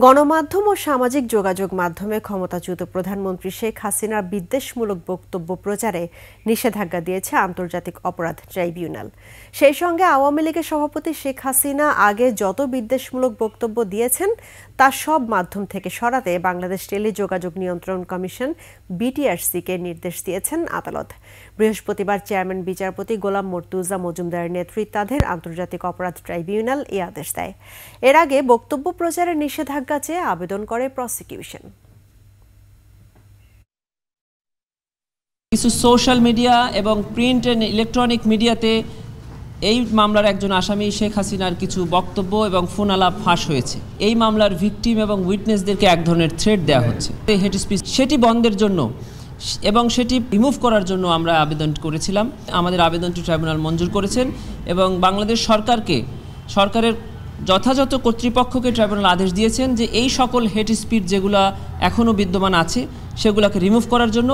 গণমাধ্যম ও সামাজিক যোগাযোগ মাধ্যমে ক্ষমতাচ্যুত প্রধানমন্ত্রী শেখ হাসিনার বিদ্বেষমূলক বক্তব্য প্রচারে নিষেধাজ্ঞা দিয়েছে আন্তর্জাতিক অপরাধ ট্রাইব্যুনাল। সেই সঙ্গে আওয়ামী লীগের সভাপতি শেখ হাসিনা আগে যত বিদ্বেষমূলক বক্তব্য দিয়েছেন তা সব মাধ্যম থেকে সরাতে বাংলাদেশ টেলিযোগাযোগ নিয়ন্ত্রণ কমিশন বিটিআরসিকে নির্দেশ দিয়েছেন আদালত। বৃহস্পতিবার চেয়ারম্যান বিচারপতি গোলাম মর্তুজা মজুমদারের নেতৃত্বাধীন আন্তর্জাতিক অপরাধ ট্রাইব্যুনাল এই আদেশ দেয়। এর আগে বক্তব্য প্রচারের নিষেধাজ্ঞা চেয়ে আবেদন করে প্রসিকিউশন। কিছু সোশ্যাল মিডিয়া এবং প্রিন্ট এন্ড ইলেকট্রনিক মিডিয়াতে এই মামলার একজন আসামি শেখ হাসিনার কিছু বক্তব্য এবং ফোন আলাপ ফাঁস হয়েছে। এই মামলার ভিকটিম এবং উইটনেসদেরকে এক ধরনের থ্রেট দেওয়া হচ্ছে। হেট স্পিচ সেটি বন্ধের জন্য এবং সেটি রিমুভ করার জন্য আমরা আবেদন করেছিলাম। আমাদের আবেদনটি ট্রাইব্যুনাল মঞ্জুর করেছেন এবং বাংলাদেশ সরকারের যথাযথ কর্তৃপক্ষকে ট্রাইব্যুনাল আদেশ দিয়েছেন যে এই সকল হেট স্পিচ যেগুলো এখনও বিদ্যমান আছে সেগুলোকে রিমুভ করার জন্য।